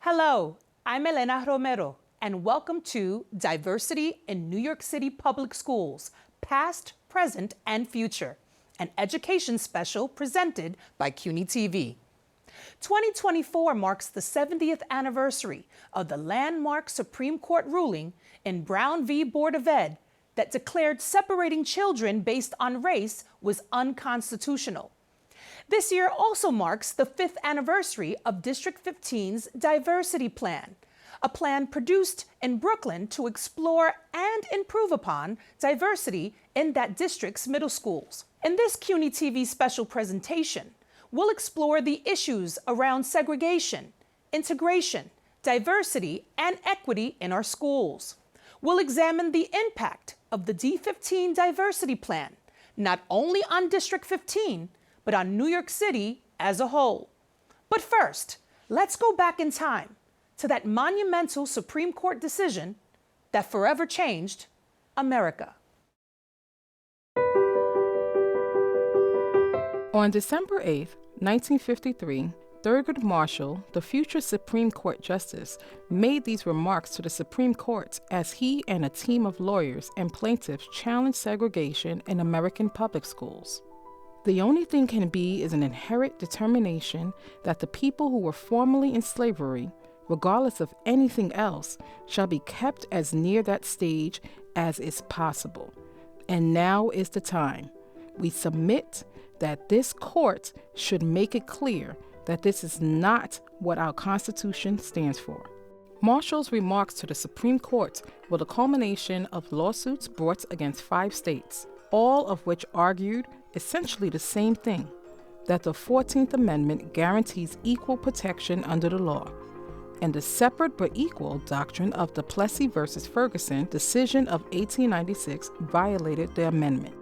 Hello, I'm Elena Romero, and welcome to Diversity in New York City Public Schools, Past, Present, and Future, an education special presented by CUNY TV. 2024 marks the 70th anniversary of the landmark Supreme Court ruling in Brown v. Board of Ed that declared separating children based on race was unconstitutional. This year also marks the 5th anniversary of District 15's Diversity Plan, a plan produced in Brooklyn to explore and improve upon diversity in that district's middle schools. In this CUNY TV special presentation, we'll explore the issues around segregation, integration, diversity, and equity in our schools. We'll examine the impact of the D15 Diversity Plan, not only on District 15, but on New York City as a whole. But first, let's go back in time to that monumental Supreme Court decision that forever changed America. On December 8, 1953, Thurgood Marshall, the future Supreme Court Justice, made these remarks to the Supreme Court as he and a team of lawyers and plaintiffs challenged segregation in American public schools. The only thing can be is an inherent determination that the people who were formerly in slavery, regardless of anything else, shall be kept as near that stage as is possible. And now is the time. We submit that this court should make it clear that this is not what our Constitution stands for. Marshall's remarks to the Supreme Court were the culmination of lawsuits brought against 5 states, all of which argued essentially the same thing, that the 14th Amendment guarantees equal protection under the law, and the separate but equal doctrine of the Plessy v. Ferguson decision of 1896 violated the amendment.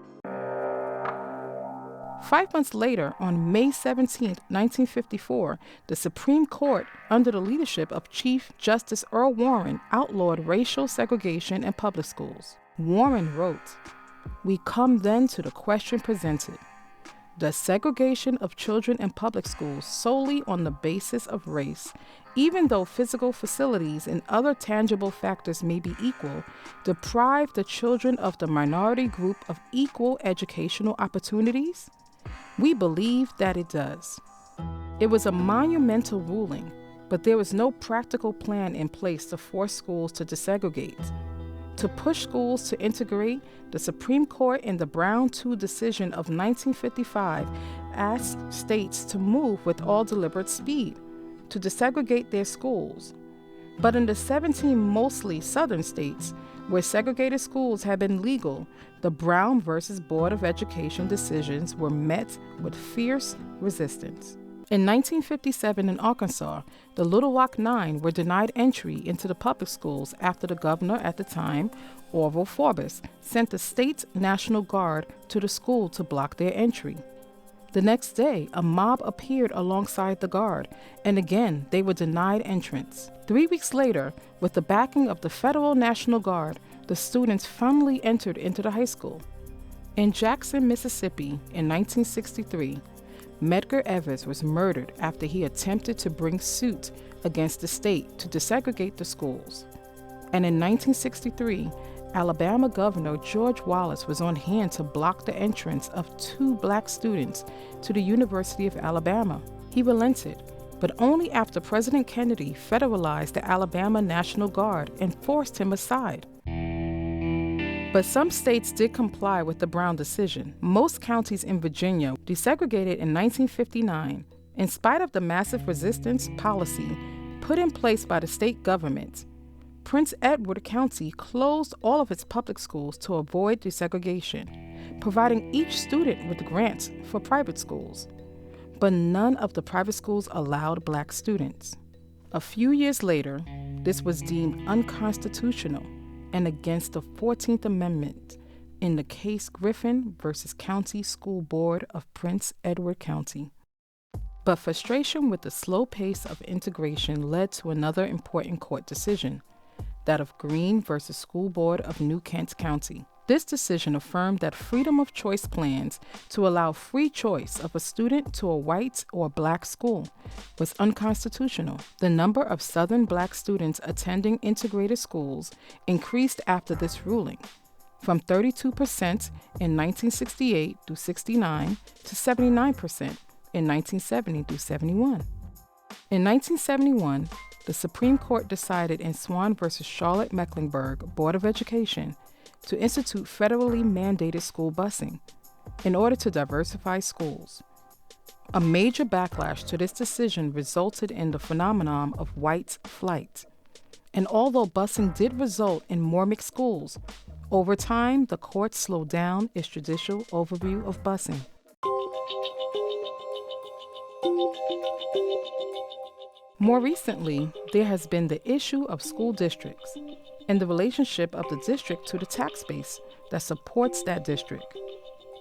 5 months later, on May 17, 1954, the Supreme Court, under the leadership of Chief Justice Earl Warren, outlawed racial segregation in public schools. Warren wrote, "We come then to the question presented. Does segregation of children in public schools solely on the basis of race, even though physical facilities and other tangible factors may be equal, deprive the children of the minority group of equal educational opportunities? We believe that it does." It was a monumental ruling, but there was no practical plan in place to force schools to desegregate. To push schools to integrate, the Supreme Court in the Brown II decision of 1955 asked states to move with all deliberate speed to desegregate their schools. But in the 17 mostly southern states, where segregated schools had been legal, the Brown versus Board of Education decisions were met with fierce resistance. In 1957 in Arkansas, the Little Rock Nine were denied entry into the public schools after the governor at the time, Orville Forbes, sent the state's National Guard to the school to block their entry. The next day, a mob appeared alongside the guard, and again they were denied entrance. 3 weeks later, with the backing of the Federal National Guard, the students finally entered into the high school. In Jackson, Mississippi, in 1963, Medgar Evers was murdered after he attempted to bring suit against the state to desegregate the schools. And in 1963, Alabama Governor George Wallace was on hand to block the entrance of 2 black students to the University of Alabama. He relented, but only after President Kennedy federalized the Alabama National Guard and forced him aside. But some states did comply with the Brown decision. Most counties in Virginia desegregated in 1959, in spite of the massive resistance policy put in place by the state government. Prince Edward County closed all of its public schools to avoid desegregation, providing each student with grants for private schools. But none of the private schools allowed black students. A few years later, this was deemed unconstitutional and against the 14th Amendment in the case Griffin versus County School Board of Prince Edward County. But frustration with the slow pace of integration led to another important court decision, that of Green versus School Board of New Kent County. This decision affirmed that freedom of choice plans to allow free choice of a student to a white or black school was unconstitutional. The number of Southern black students attending integrated schools increased after this ruling, from 32% in 1968 through 69 to 79% in 1970 through 71. In 1971, the Supreme Court decided in Swan v. Charlotte-Mecklenburg Board of Education to institute federally mandated school busing in order to diversify schools. A major backlash to this decision resulted in the phenomenon of white flight. And although busing did result in more mixed schools, over time the court slowed down its judicial overview of busing. More recently, there has been the issue of school districts and the relationship of the district to the tax base that supports that district.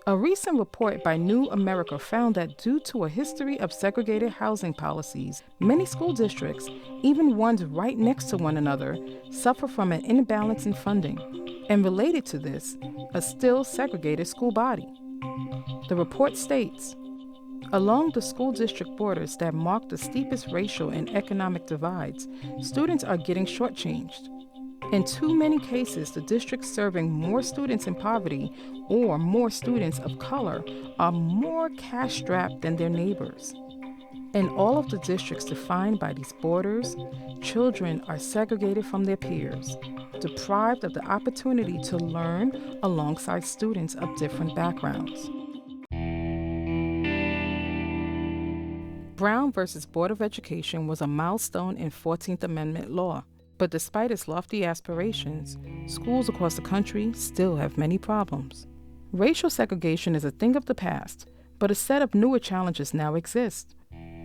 A recent report by New America found that due to a history of segregated housing policies, many school districts, even ones right next to one another, suffer from an imbalance in funding, and related to this, a still segregated school body. The report states, along the school district borders that mark the steepest racial and economic divides, students are getting shortchanged. In too many cases, the districts serving more students in poverty or more students of color are more cash-strapped than their neighbors. In all of the districts defined by these borders, children are segregated from their peers, deprived of the opportunity to learn alongside students of different backgrounds. Brown v. Board of Education was a milestone in 14th Amendment law. But despite its lofty aspirations, schools across the country still have many problems. Racial segregation is a thing of the past, but a set of newer challenges now exist,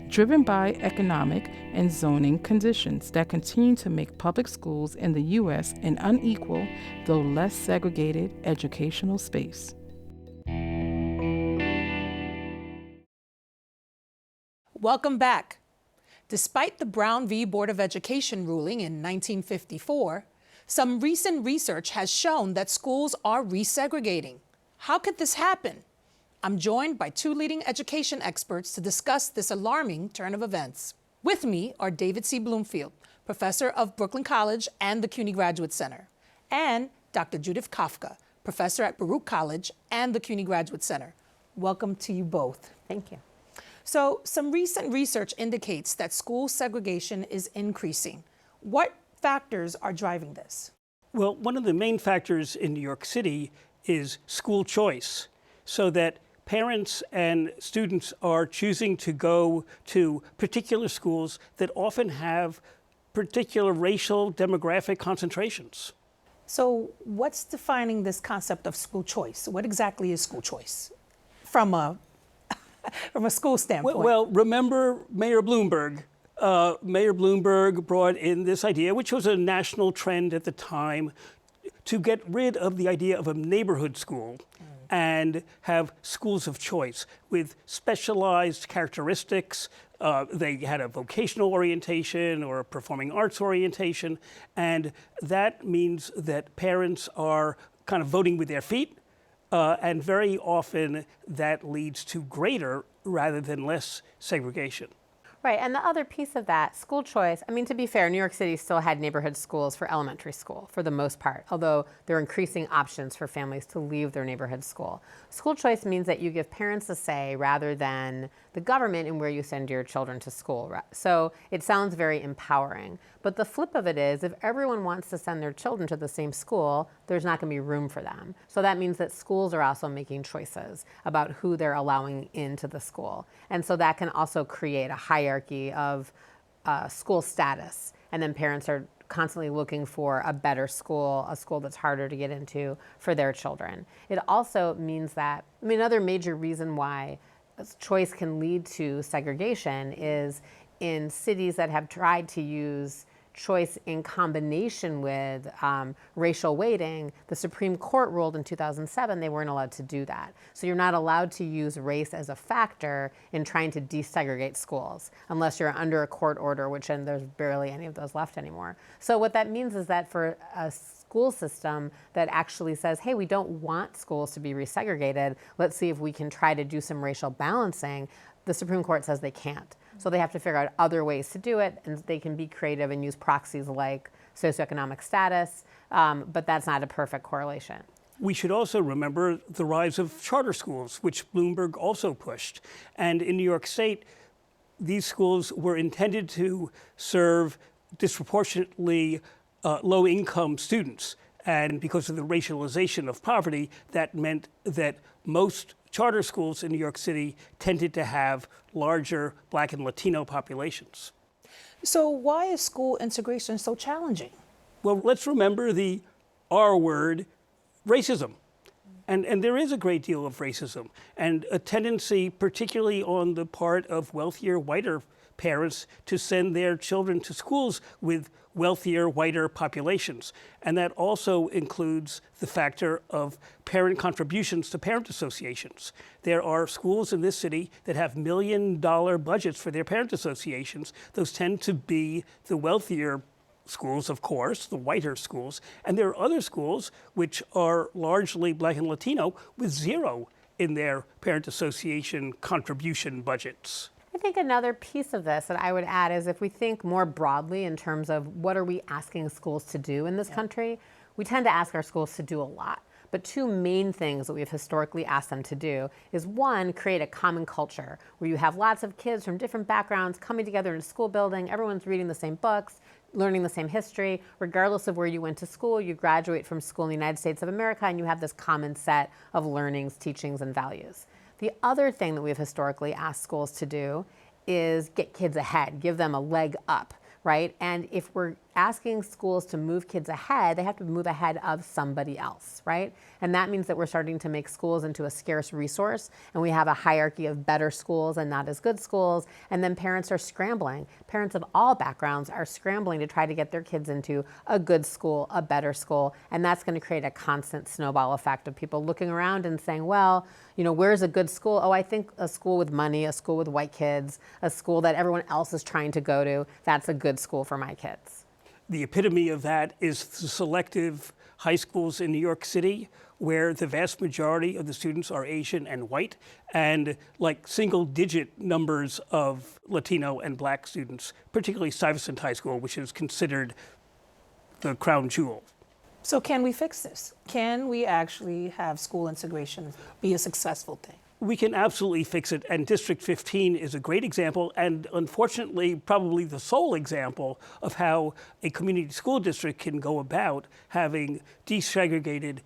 driven by economic and zoning conditions that continue to make public schools in the U.S. an unequal, though less segregated, educational space. Welcome back. Despite the Brown v. Board of Education ruling in 1954, some recent research has shown that schools are resegregating. How could this happen? I'm joined by two leading education experts to discuss this alarming turn of events. With me are David C. Bloomfield, professor of Brooklyn College and the CUNY Graduate Center, and Dr. Judith Kafka, professor at Baruch College and the CUNY Graduate Center. Welcome to you both. Thank you. So, some recent research indicates that school segregation is increasing. What factors are driving this? Well, one of the main factors in New York City is school choice, so that parents and students are choosing to go to particular schools that often have particular racial demographic concentrations. So, what's defining this concept of school choice? What exactly is school choice from a school standpoint? Well, remember Mayor Bloomberg. Mayor Bloomberg brought in this idea, which was a national trend at the time, to get rid of the idea of a neighborhood school and have schools of choice with specialized characteristics. They had a vocational orientation or a performing arts orientation, and that means that parents are kind of voting with their feet. And very often that leads to greater rather than less segregation. Right, and the other piece of that, school choice, I mean, to be fair, New York City still had neighborhood schools for elementary school for the most part, although there are increasing options for families to leave their neighborhood school. School choice means that you give parents a say rather than the government in where you send your children to school. So it sounds very empowering. But the flip of it is, if everyone wants to send their children to the same school, there's not going to be room for them. So that means that schools are also making choices about who they're allowing into the school. And so that can also create a hierarchy of school status. And then parents are constantly looking for a better school, a school that's harder to get into for their children. It also means that, I mean, another major reason why choice can lead to segregation is in cities that have tried to use choice in combination with racial weighting, the Supreme Court ruled in 2007 they weren't allowed to do that. So you're not allowed to use race as a factor in trying to desegregate schools unless you're under a court order, which then there's barely any of those left anymore. So what that means is that for a school system that actually says, hey, we don't want schools to be resegregated. Let's see if we can try to do some racial balancing. The Supreme Court says they can't. So they have to figure out other ways to do it, and they can be creative and use proxies like socioeconomic status, but that's not a perfect correlation. We should also remember the rise of charter schools, which Bloomberg also pushed. And in New York State, these schools were intended to serve disproportionately low-income students. And because of the racialization of poverty, that meant that most charter schools in New York City tended to have larger Black and Latino populations. So why is school integration so challenging? Well, let's remember the R word, racism. And there is a great deal of racism and a tendency, particularly on the part of wealthier, whiter parents, to send their children to schools with wealthier, whiter populations. And that also includes the factor of parent contributions to parent associations. There are schools in this city that have $1 million budgets for their parent associations. Those tend to be the wealthier schools, of course, the whiter schools. And there are other schools which are largely Black and Latino with zero in their parent association contribution budgets. I think another piece of this that I would add is if we think more broadly in terms of what are we asking schools to do in this country, we tend to ask our schools to do a lot. But two main things that we've historically asked them to do is one, create a common culture where you have lots of kids from different backgrounds coming together in a school building, everyone's reading the same books, learning the same history, regardless of where you went to school, you graduate from school in the United States of America and you have this common set of learnings, teachings, and values. The other thing that we've historically asked schools to do is get kids ahead, give them a leg up, right? And if we're asking schools to move kids ahead, they have to move ahead of somebody else, right? And that means that we're starting to make schools into a scarce resource, and we have a hierarchy of better schools and not as good schools, and then parents are scrambling. Parents of all backgrounds are scrambling to try to get their kids into a good school, a better school, and that's going to create a constant snowball effect of people looking around and saying, well, you know, where's a good school? Oh, I think a school with money, a school with white kids, a school that everyone else is trying to go to, that's a good school for my kids. The epitome of that is the selective high schools in New York City, where the vast majority of the students are Asian and white, and like single-digit numbers of Latino and Black students, particularly Stuyvesant High School, which is considered the crown jewel. So can we fix this? Can we actually have school integration be a successful thing? We can absolutely fix it, and District 15 is a great example, and unfortunately, probably the sole example of how a community school district can go about having desegregated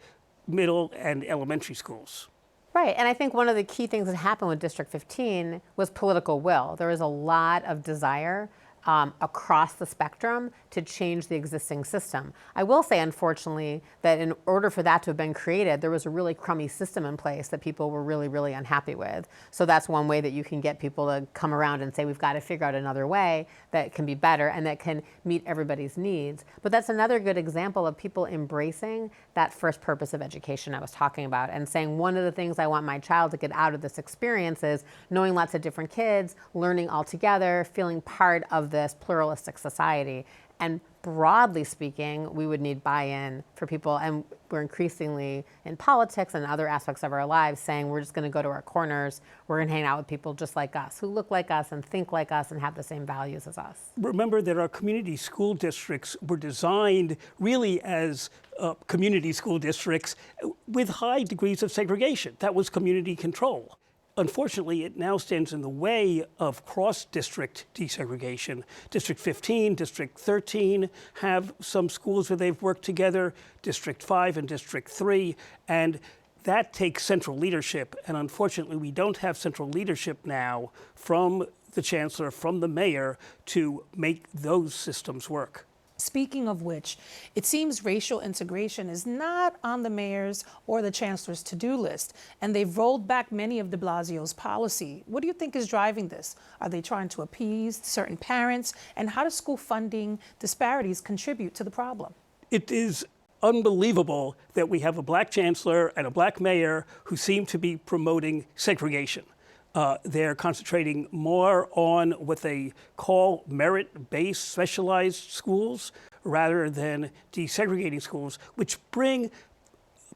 middle and elementary schools. Right, and I think one of the key things that happened with District 15 was political will. There was a lot of desire across the spectrum to change the existing system. I will say, unfortunately, that in order for that to have been created, there was a really crummy system in place that people were really, really unhappy with. So that's one way that you can get people to come around and say, we've got to figure out another way that can be better and that can meet everybody's needs. But that's another good example of people embracing that first purpose of education I was talking about and saying, one of the things I want my child to get out of this experience is knowing lots of different kids, learning all together, feeling part of this pluralistic society. And broadly speaking, we would need buy-in for people, and we're increasingly in politics and other aspects of our lives saying we're just going to go to our corners, we're going to hang out with people just like us, who look like us and think like us and have the same values as us. Remember that our community school districts were designed really as community school districts with high degrees of segregation. That was community control. Unfortunately, it now stands in the way of cross-district desegregation. District 15, District 13 have some schools where they've worked together, District 5 and District 3, and that takes central leadership. And unfortunately, we don't have central leadership now from the chancellor, from the mayor, to make those systems work. Speaking of which, it seems racial integration is not on the mayor's or the chancellor's to-do list, and they've rolled back many of de Blasio's policy. What do you think is driving this? Are they trying to appease certain parents? And how does school funding disparities contribute to the problem? It is unbelievable that we have a Black chancellor and a Black mayor who seem to be promoting segregation. They're concentrating more on what they call merit-based specialized schools rather than desegregating schools, which bring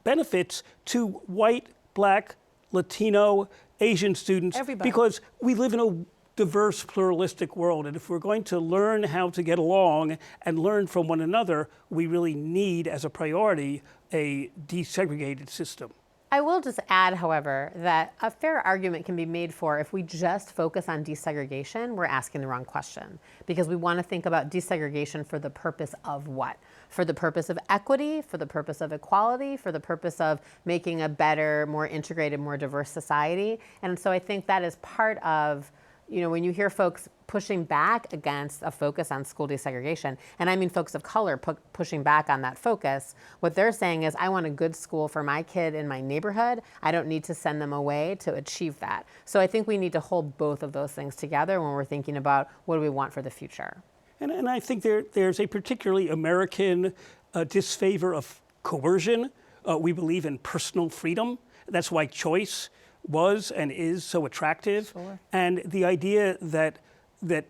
benefits to white, black, Latino, Asian students. Everybody. Because we live in a diverse, pluralistic world. And if we're going to learn how to get along and learn from one another, we really need, as a priority, a desegregated system. I will just add, however, that a fair argument can be made for if we just focus on desegregation, we're asking the wrong question. Because we want to think about desegregation for the purpose of what? For the purpose of equity, for the purpose of equality, for the purpose of making a better, more integrated, more diverse society. And so I think that is part of, when you hear folks pushing back against a focus on school desegregation, and I mean folks of color pushing back on that focus, what they're saying is, I want a good school for my kid in my neighborhood. I don't need to send them away to achieve that. So I think we need to hold both of those things together when we're thinking about what do we want for the future. And I think there's a particularly American disfavor of coercion. We believe in personal freedom. That's why choice was and is so attractive. Sure. And the idea that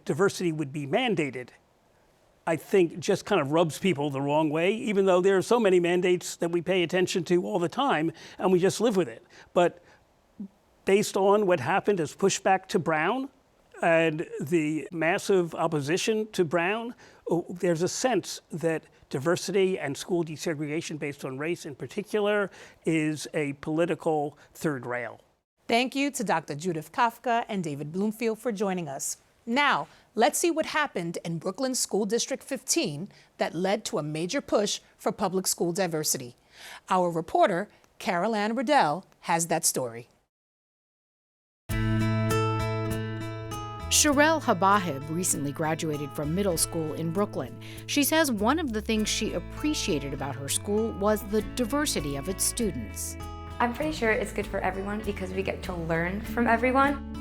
diversity would be mandated, I think, just kind of rubs people the wrong way, even though there are so many mandates that we pay attention to all the time, and we just live with it. But based on what happened as pushback to Brown and the massive opposition to Brown, there's a sense that diversity and school desegregation based on race in particular is a political third rail. Thank you to Dr. Judith Kafka and David Bloomfield for joining us. Now, let's see what happened in Brooklyn's School District 15 that led to a major push for public school diversity. Our reporter, Carol Ann Randall, has that story. Sherell Hubahib recently graduated from middle school in Brooklyn. She says one of the things she appreciated about her school was the diversity of its students. I'm pretty sure it's good for everyone because we get to learn from everyone.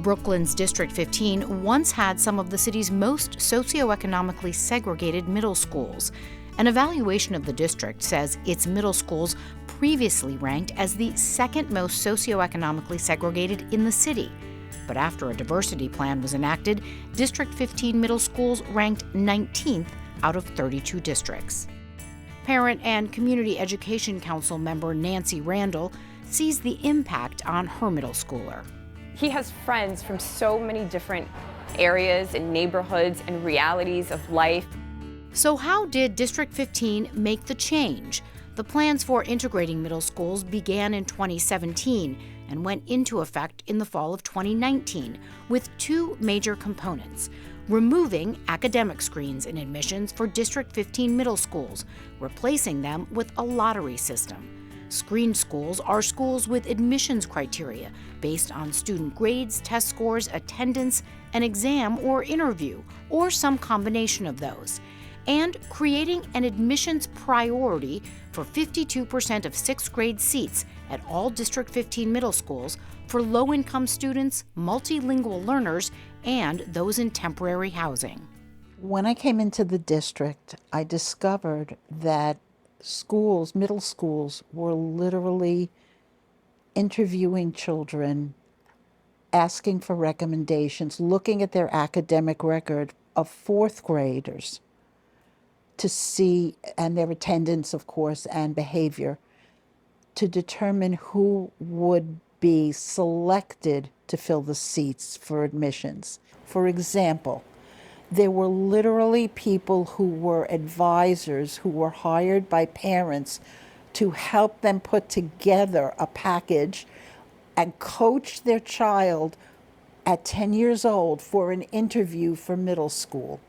Brooklyn's District 15 once had some of the city's most socioeconomically segregated middle schools. An evaluation of the district says its middle schools previously ranked as the second most socioeconomically segregated in the city. But after a diversity plan was enacted, District 15 middle schools ranked 19th out of 32 districts. Parent and Community Education Council member Nancy Randall sees the impact on her middle schooler. He has friends from so many different areas and neighborhoods and realities of life. So how did District 15 make the change? The plans for integrating middle schools began in 2017 and went into effect in the fall of 2019 with two major components: removing academic screens in admissions for District 15 middle schools, replacing them with a lottery system. Screened schools are schools with admissions criteria based on student grades, test scores, attendance, an exam or interview, or some combination of those. And creating an admissions priority for 52% of sixth grade seats at all District 15 middle schools for low-income students, multilingual learners, and those in temporary housing. When I came into the district, I discovered that schools, middle schools, were literally interviewing children, asking for recommendations, looking at their academic record of fourth graders to see, and their attendance, of course, and behavior, to determine who would be selected to fill the seats for admissions. For example, there were literally people who were advisors who were hired by parents to help them put together a package and coach their child at 10 years old for an interview for middle school.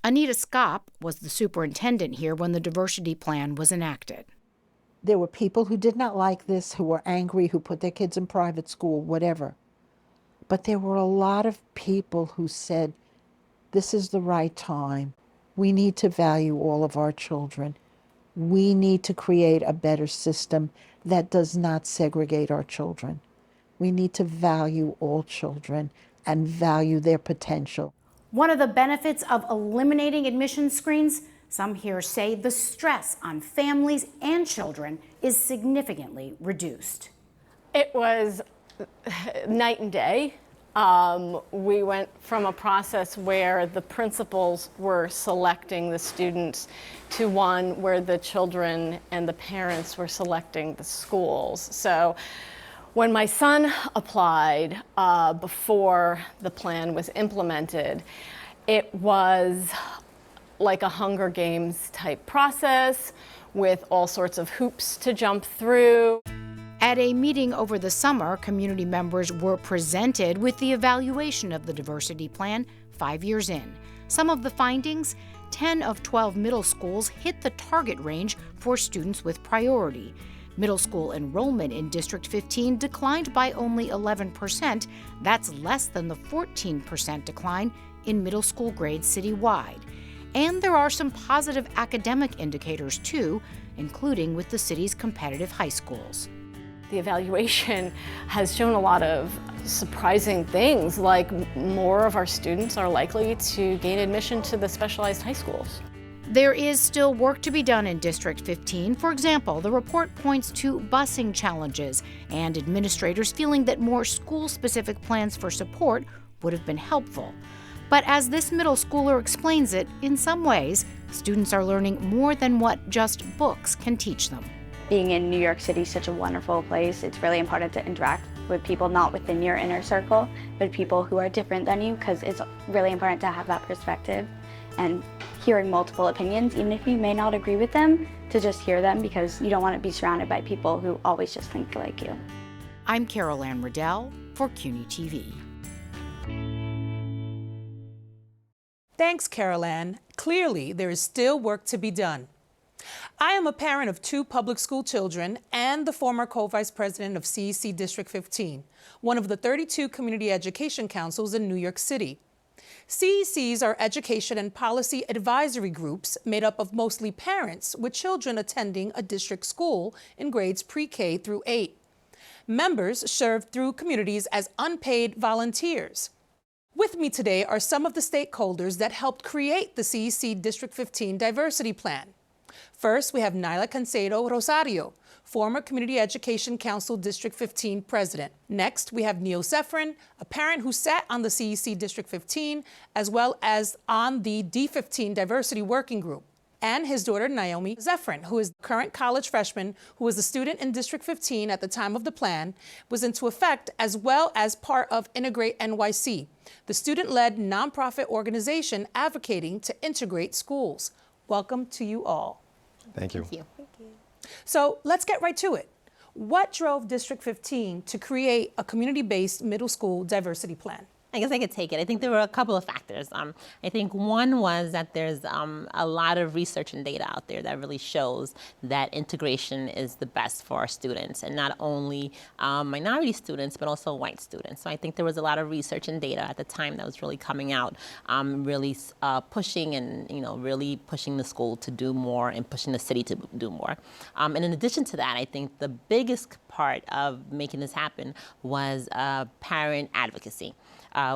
Anita Skop was the superintendent here when the diversity plan was enacted. There were people who did not like this, who were angry, who put their kids in private school, whatever. But there were a lot of people who said, this is the right time. We need to value all of our children. We need to create a better system that does not segregate our children. We need to value all children and value their potential. One of the benefits of eliminating admission screens, some here say the stress on families and children is significantly reduced. It was night and day. We went from a process where the principals were selecting the students to one where the children and the parents were selecting the schools. So when my son applied before the plan was implemented, it was like a Hunger Games type process with all sorts of hoops to jump through. At a meeting over the summer, community members were presented with the evaluation of the diversity plan 5 years in. Some of the findings: 10 of 12 middle schools hit the target range for students with priority. Middle school enrollment in District 15 declined by only 11%. That's less than the 14% decline in middle school grades citywide. And there are some positive academic indicators too, including with the city's competitive high schools. The evaluation has shown a lot of surprising things, like more of our students are likely to gain admission to the specialized high schools. There is still work to be done in District 15. For example, the report points to busing challenges and administrators feeling that more school-specific plans for support would have been helpful. But as this middle schooler explains it, in some ways, students are learning more than what just books can teach them. Being in New York City is such a wonderful place. It's really important to interact with people not within your inner circle, but people who are different than you, because it's really important to have that perspective and hearing multiple opinions, even if you may not agree with them, to just hear them, because you don't want to be surrounded by people who always just think like you. I'm Carol Ann Riddell for CUNY TV. Thanks, Carol Ann. Clearly, there is still work to be done. I am a parent of 2 public school children and the former co-vice president of CEC District 15, one of the 32 community education councils in New York City. CECs are education and policy advisory groups made up of mostly parents with children attending a district school in grades pre-K through 8. Members serve through communities as unpaid volunteers. With me today are some of the stakeholders that helped create the CEC District 15 Diversity Plan. First, we have Naila Caicedo-Rosario, former Community Education Council District 15 president. Next, we have Neil Zephyrin, a parent who sat on the CEC District 15, as well as on the D15 Diversity Working Group. And his daughter, Naomi Zephyrin, who is the current college freshman, who was a student in District 15 at the time of the plan, was into effect as well as part of Integrate NYC, the student-led nonprofit organization advocating to integrate schools. Welcome to you all. Thank you. Thank you. So let's get right to it. What drove District 15 to create a community-based middle school diversity plan? I guess I could take it. I think there were a couple of factors. I think one was that there's a lot of research and data out there that really shows that integration is the best for our students, and not only minority students, but also white students. So I think there was a lot of research and data at the time that was really coming out, really pushing and really pushing the school to do more and pushing the city to do more. And in addition to that, I think the biggest part of making this happen was parent advocacy.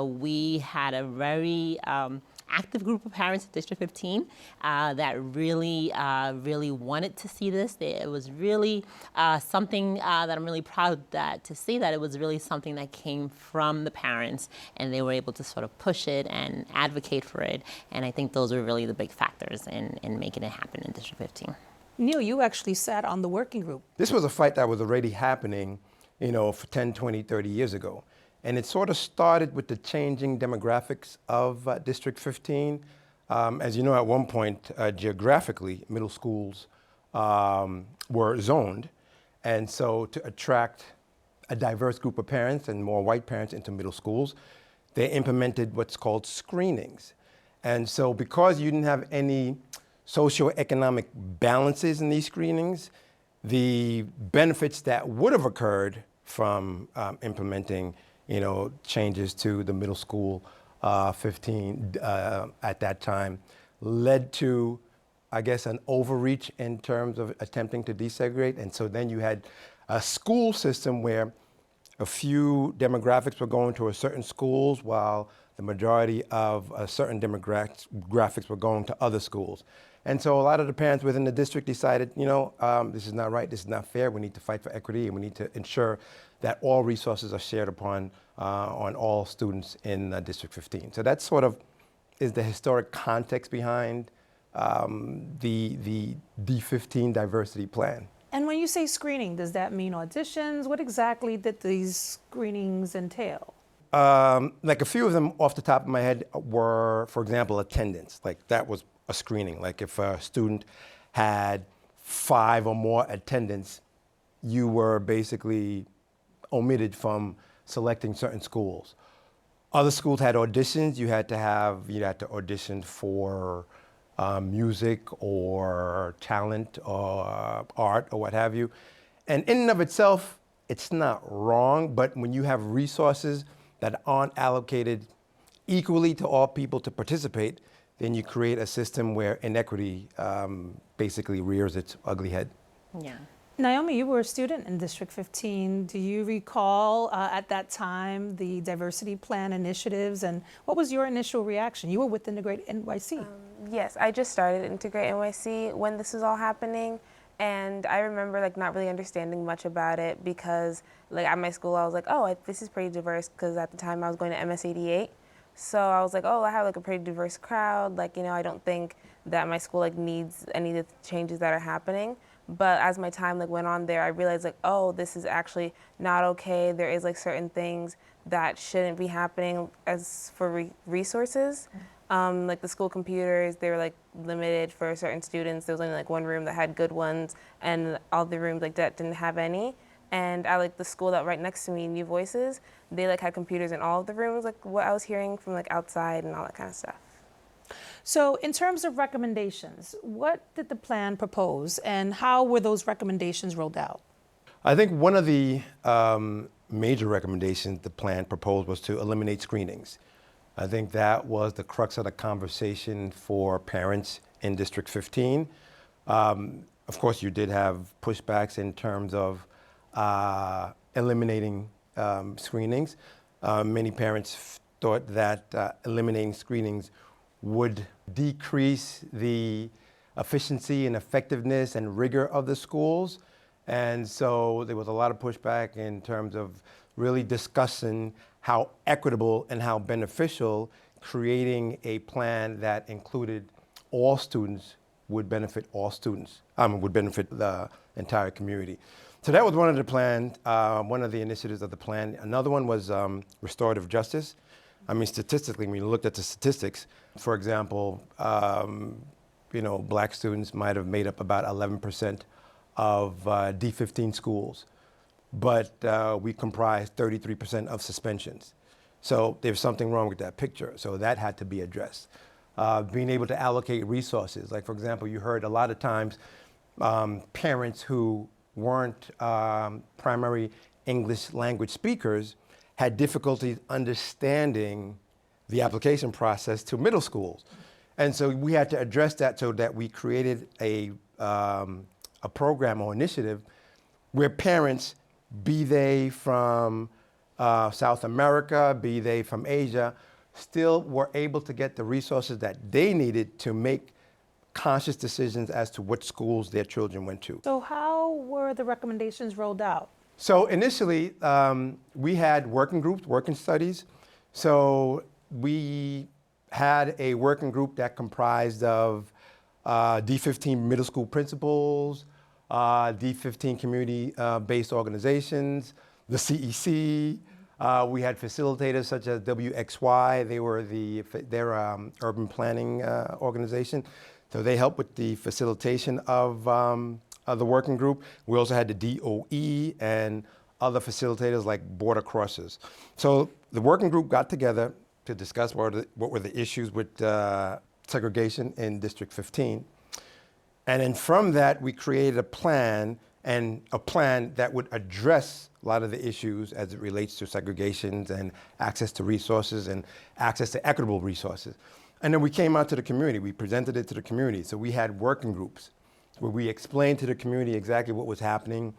We had a very active group of parents at District 15 that really wanted to see this. It was really something that I'm really proud to see, that it was really something that came from the parents, and they were able to sort of push it and advocate for it. And I think those were really the big factors in making it happen in District 15. Neil, you actually sat on the working group. This was a fight that was already happening, for 10, 20, 30 years ago. And it sort of started with the changing demographics of District 15. As you know, at one point, geographically, middle schools were zoned. And so to attract a diverse group of parents and more white parents into middle schools, they implemented what's called screenings. And so because you didn't have any socioeconomic balances in these screenings, the benefits that would have occurred from implementing changes to the middle school 15 at that time led to, I guess, an overreach in terms of attempting to desegregate. And so then you had a school system where a few demographics were going to a certain schools while the majority of certain demographics were going to other schools. And so a lot of the parents within the district decided, this is not right, this is not fair, we need to fight for equity, and we need to ensure that all resources are shared upon on all students in District 15. So that sort of is the historic context behind the D15 Diversity Plan. And when you say screening, does that mean auditions? What exactly did these screenings entail? Like a few of them off the top of my head were, for example, attendance. Like that was a screening. Like if a student had 5 or more attendance, you were basically omitted from selecting certain schools. Other schools had auditions. You had to audition for music or talent or art or what have you. And in and of itself, it's not wrong, but when you have resources that aren't allocated equally to all people to participate, then you create a system where inequity basically rears its ugly head. Yeah. Naomi, you were a student in District 15. Do you recall at that time the diversity plan initiatives, and what was your initial reaction? You were with Integrate NYC. Yes, I just started Integrate NYC when this was all happening, and I remember like not really understanding much about it because like at my school I was like, oh, this is pretty diverse, because at the time I was going to MS 88. So I was like, oh, I have like a pretty diverse crowd. Like, you know, I don't think that my school like needs any of the changes that are happening. But as my time like went on there, I realized like, oh, this is actually not okay. There is like certain things that shouldn't be happening as for resources. Like the school computers, they were like limited for certain students. There was only like one room that had good ones, and all the rooms like that didn't have any. And I like the school that right next to me, New Voices, they like had computers in all of the rooms, like what I was hearing from like outside and all that kind of stuff. So in terms of recommendations, what did the plan propose and how were those recommendations rolled out? I think one of the major recommendations the plan proposed was to eliminate screenings. I think that was the crux of the conversation for parents in District 15. Of course, you did have pushbacks in terms of eliminating screenings. Many parents thought that eliminating screenings would decrease the efficiency and effectiveness and rigor of the schools. And so there was a lot of pushback in terms of really discussing how equitable and how beneficial creating a plan that included all students would benefit all students, would benefit the entire community. So that was one of the plans, one of the initiatives of the plan. Another one was restorative justice. I mean, statistically, when you looked at the statistics, for example, you know, black students might have made up about 11% of D15 schools, but we comprise 33% of suspensions. So there's something wrong with that picture. So that had to be addressed. Being able to allocate resources, like for example, you heard a lot of times parents who weren't primary English language speakers had difficulty understanding the application process to middle schools. And so we had to address that so that we created a program or initiative where parents, be they from South America, be they from Asia, still were able to get the resources that they needed to make conscious decisions as to what schools their children went to. So how were the recommendations rolled out? So initially, we had working groups, working studies. So we had a working group that comprised of D15 middle school principals, D15 community-based organizations, the CEC. We had facilitators such as WXY. They were their urban planning organization. So they helped with the facilitation of the working group. We also had the DOE and other facilitators like border crossers. So the working group got together to discuss what were the issues with segregation in District 15. And then from that, we created a plan that would address a lot of the issues as it relates to segregations and access to resources and access to equitable resources. And then we came out to the community. We presented it to the community. So we had working groups where we explained to the community exactly what was happening,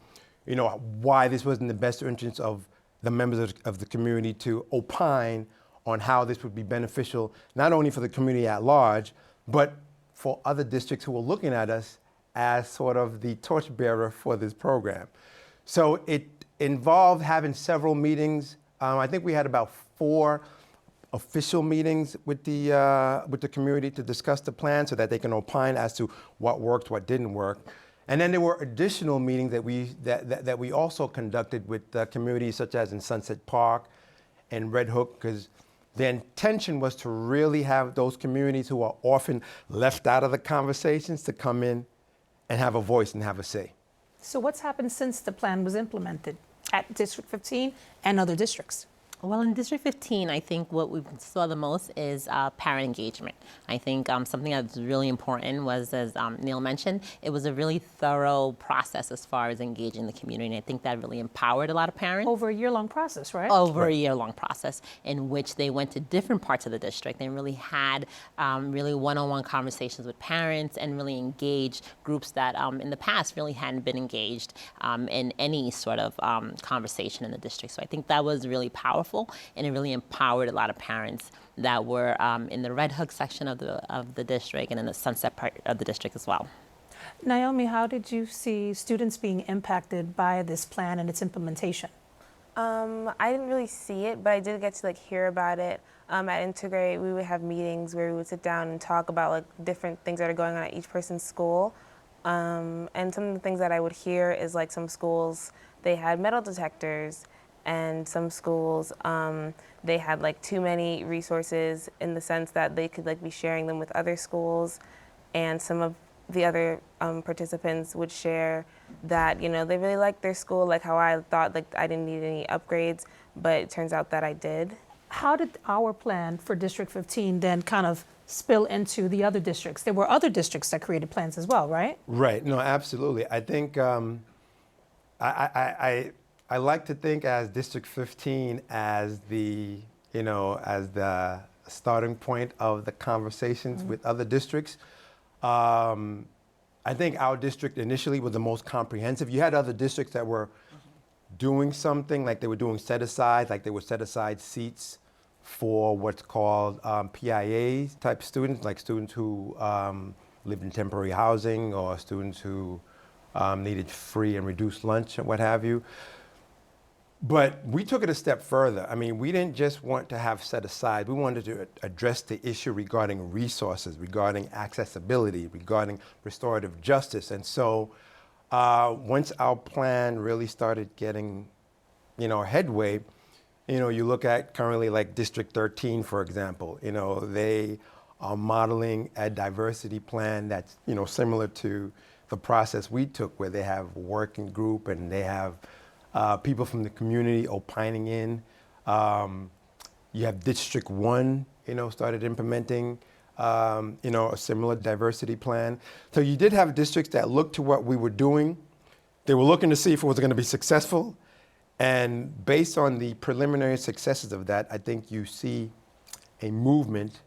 you know, why this was in the best interest of the members of the community to opine on how this would be beneficial, not only for the community at large, but for other districts who were looking at us as sort of the torchbearer for this program. So it involved having several meetings I think we had about 4 official meetings with the community to discuss the plan so that they can opine as to what worked, what didn't work. And then there were additional meetings that we also conducted with communities such as in Sunset Park and Red Hook, because the intention was to really have those communities who are often left out of the conversations to come in and have a voice and have a say. So what's happened since the plan was implemented at District 15 and other districts? Well, in District 15, I think what we saw the most is parent engagement. I think something that's really important was, as Neil mentioned, it was a really thorough process as far as engaging the community. And I think that really empowered a lot of parents. Over a year-long process, right? Over a year-long process in which they went to different parts of the district and really had really one-on-one conversations with parents and really engaged groups that in the past really hadn't been engaged in any sort of conversation in the district. So I think that was really powerful. And it really empowered a lot of parents that were in the Red Hook section of the district and in the Sunset part of the district as well. Naomi, how did you see students being impacted by this plan and its implementation? I didn't really see it, but I did get to hear about it. At Integrate, we would have meetings where we would sit down and talk about different things that are going on at each person's school. And some of the things that I would hear is some schools, they had metal detectors, and some schools, they had too many resources in the sense that they could be sharing them with other schools, and some of the other participants would share that they really liked their school, how I thought I didn't need any upgrades, but it turns out that I did. How did our plan for District 15 then kind of spill into the other districts? There were other districts that created plans as well, right? Right. No, absolutely. I think I like to think as District 15 as the starting point of the conversations with other districts. I think our district initially was the most comprehensive. You had other districts that were doing something, they were doing set-asides, they would set aside seats for what's called PIA type students, students who lived in temporary housing or students who needed free and reduced lunch or what have you. But we took it a step further. I mean, we didn't just want to have set aside. We wanted to address the issue regarding resources, regarding accessibility, regarding restorative justice. And so once our plan really started getting, headway, you look at currently District 13, for example, they are modeling a diversity plan that's, similar to the process we took, where they have a working group and they have people from the community opining in. You have District 1, started implementing, a similar diversity plan. So you did have districts that looked to what we were doing. They were looking to see if it was going to be successful. And based on the preliminary successes of that, I think you see a movement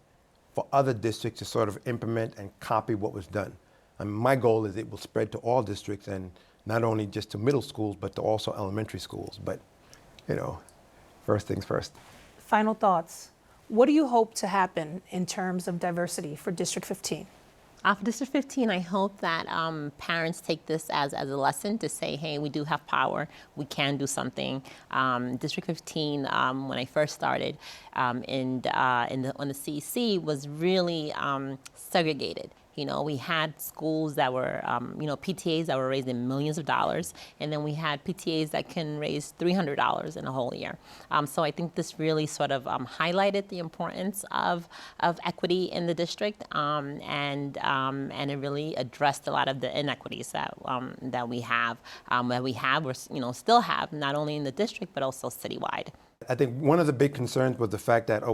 for other districts to sort of implement and copy what was done. I mean, my goal is it will spread to all districts, and not only just to middle schools, but to also elementary schools. But, first things first. Final thoughts. What do you hope to happen in terms of diversity for District 15? For District 15, I hope that parents take this as a lesson to say, hey, we do have power, we can do something. District 15, when I first started on the CEC, was really segregated. We had schools that were, PTAs that were raising millions of dollars, and then we had PTAs that can raise $300 in a whole year. So I think this really sort of highlighted the importance of equity in the district, and it really addressed a lot of the inequities that we have, still have, not only in the district but also citywide. I think one of the big concerns was the fact that,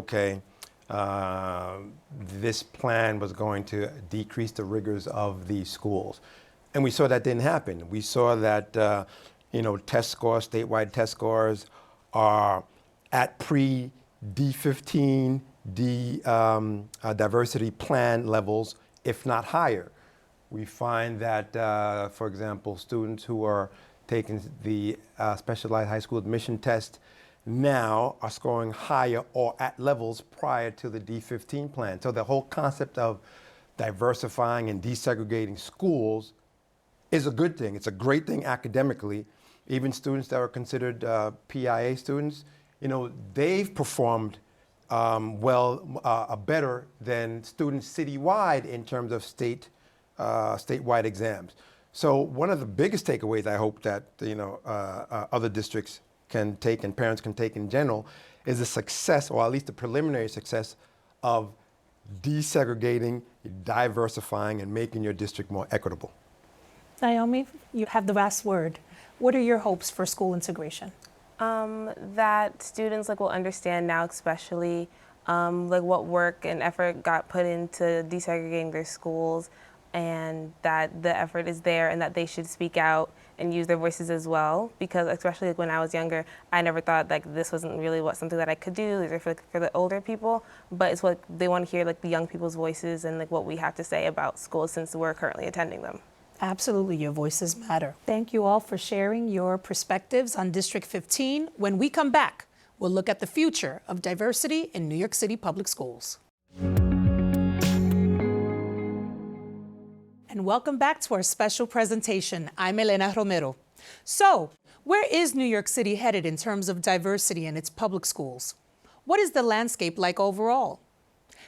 this plan was going to decrease the rigors of the schools. And we saw that didn't happen. We saw that, test scores, statewide test scores are at pre-D15 diversity plan levels, if not higher. We find that, for example, students who are taking the specialized high school admission test now are scoring higher or at levels prior to the D15 plan. So the whole concept of diversifying and desegregating schools is a good thing. It's a great thing academically. Even students that are considered PIA students, they've performed better than students citywide in terms of statewide exams. So one of the biggest takeaways I hope that other districts can take and parents can take in general is the success, or at least the preliminary success, of desegregating, diversifying, and making your district more equitable. Naomi, you have the last word. What are your hopes for school integration? That students will understand now, especially what work and effort got put into desegregating their schools, and that the effort is there and that they should speak out and use their voices as well. Because especially when I was younger, I never thought this wasn't really something that I could do. These are for the older people, but it's what they want to hear, the young people's voices and what we have to say about schools since we're currently attending them. Absolutely, your voices matter. Thank you all for sharing your perspectives on District 15. When we come back, we'll look at the future of diversity in New York City public schools. And welcome back to our special presentation. I'm Elena Romero. So, where is New York City headed in terms of diversity in its public schools? What is the landscape like overall?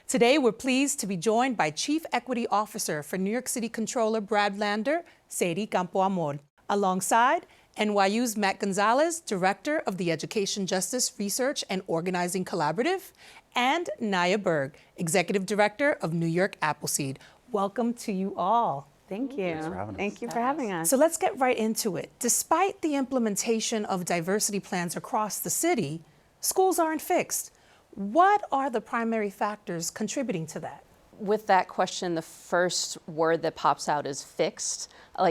Today, we're pleased to be joined by Chief Equity Officer for New York City Controller Brad Lander, Sadie Campoamor, alongside NYU's Matt Gonzalez, Director of the Education Justice Research and Organizing Collaborative, and Naya Berg, Executive Director of New York Appleseed. Welcome to you all. Thank you. Thanks for having us. Thank you for having us. So let's get right into it. Despite the implementation of diversity plans across the city, schools aren't fixed. What are the primary factors contributing to that? With that question, the first word that pops out is fixed.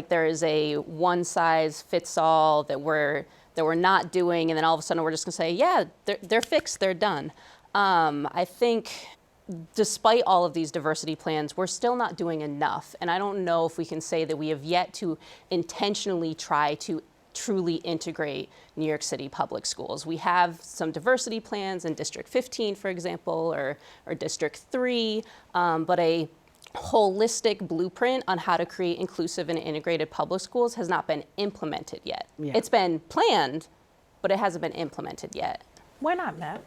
There is a one size fits all that we're not doing, and then all of a sudden we're just gonna say, yeah, they're fixed, they're done. I think despite all of these diversity plans, we're still not doing enough. And I don't know if we can say that we have yet to intentionally try to truly integrate New York City public schools. We have some diversity plans in District 15, for example, or District 3, but a holistic blueprint on how to create inclusive and integrated public schools has not been implemented yet. Yeah. It's been planned, but it hasn't been implemented yet. Why not, Matt?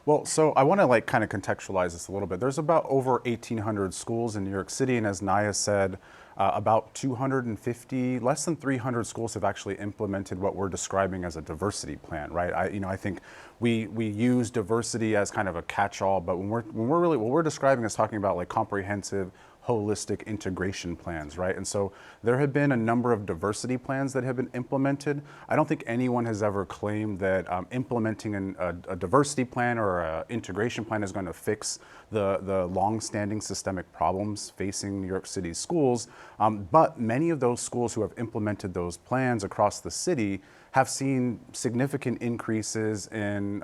Well, so I want to kind of contextualize this a little bit. There's about over 1,800 schools in New York City, and as Naya said, about 250, less than 300 schools have actually implemented what we're describing as a diversity plan, right? I think we use diversity as kind of a catch-all, but when we're really, what we're describing is talking about comprehensive, holistic integration plans, right? And so there have been a number of diversity plans that have been implemented. I don't think anyone has ever claimed that implementing a diversity plan or an integration plan is going to fix the long-standing systemic problems facing New York City schools. But many of those schools who have implemented those plans across the city have seen significant increases in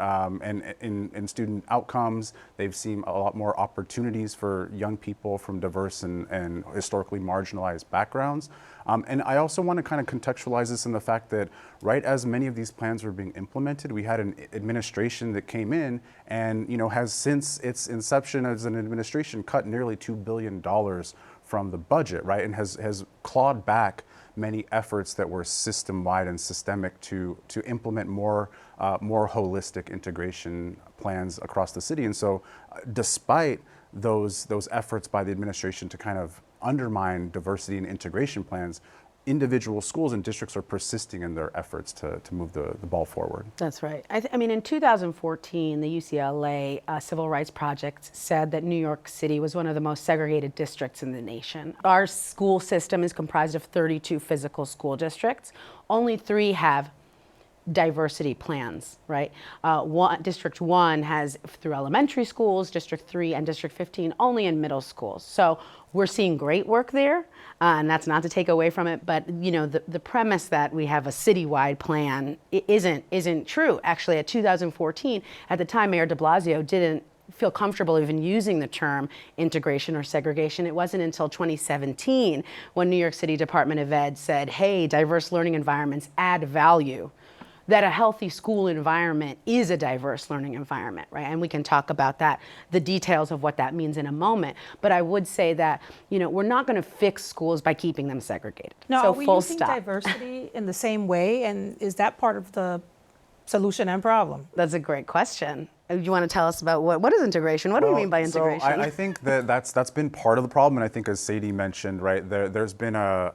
student outcomes. They've seen a lot more opportunities for young people from diverse and historically marginalized backgrounds. And I also want to kind of contextualize this in the fact that right as many of these plans were being implemented, we had an administration that came in and has since its inception as an administration cut nearly $2 billion from the budget, right? And has clawed back many efforts that were system-wide and systemic to implement more holistic integration plans across the city. And so despite those efforts by the administration to kind of undermine diversity and integration plans, individual schools and districts are persisting in their efforts to move the ball forward. That's right. I mean, in 2014, the UCLA Civil Rights Project said that New York City was one of the most segregated districts in the nation. Our school system is comprised of 32 physical school districts. Only 3 have diversity plans, right? District 1 has through elementary schools, District 3 and District 15 only in middle schools. So we're seeing great work there, and that's not to take away from it, but the premise that we have a citywide plan isn't true. Actually, at 2014, at the time, Mayor de Blasio didn't feel comfortable even using the term integration or segregation. It wasn't until 2017 when New York City Department of Ed said, hey, diverse learning environments add value, that a healthy school environment is a diverse learning environment, right? And we can talk about that, the details of what that means in a moment. But I would say that, we're not going to fix schools by keeping them segregated. Now, so are we full using stop. diversity in the same way? And is that part of the solution and problem? That's a great question. You want to tell us about what is integration? What do you mean by integration? So I think that that's been part of the problem, and I think as Sadie mentioned, right, there's been a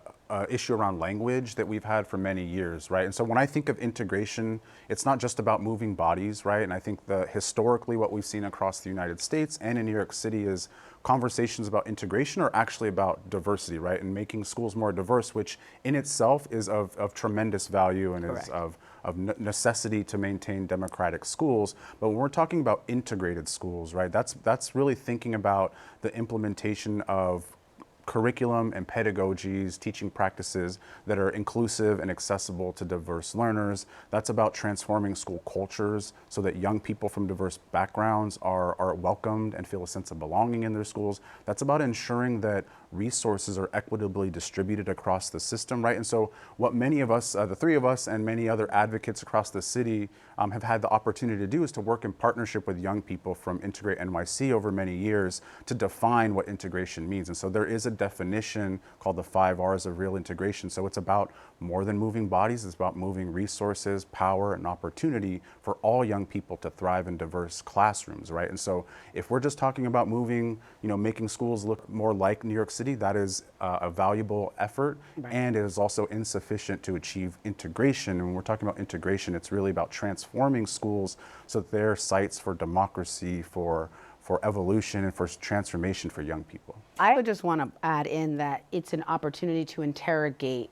issue around language that we've had for many years, right? And so when I think of integration, it's not just about moving bodies, right? And I think historically what we've seen across the United States and in New York City is conversations about integration are actually about diversity, right? And making schools more diverse, which in itself is of tremendous value and Correct. is of necessity to maintain democratic schools. But when we're talking about integrated schools, right, that's really thinking about the implementation of curriculum and pedagogies, teaching practices that are inclusive and accessible to diverse learners. That's about transforming school cultures so that young people from diverse backgrounds are welcomed and feel a sense of belonging in their schools. That's about ensuring that resources are equitably distributed across the system, right? And so what many of us, the three of us and many other advocates across the city have had the opportunity to do is to work in partnership with young people from Integrate NYC over many years to define what integration means. And so there is a definition called the 5 R's of real integration. So it's about more than moving bodies, it's about moving resources, power, and opportunity for all young people to thrive in diverse classrooms, right? And so if we're just talking about moving, making schools look more like New York City, that is a valuable effort, right. And it is also insufficient to achieve integration. And when we're talking about integration, it's really about transforming schools so that they're sites for democracy, for evolution, and for transformation for young people. I would just want to add in that it's an opportunity to interrogate,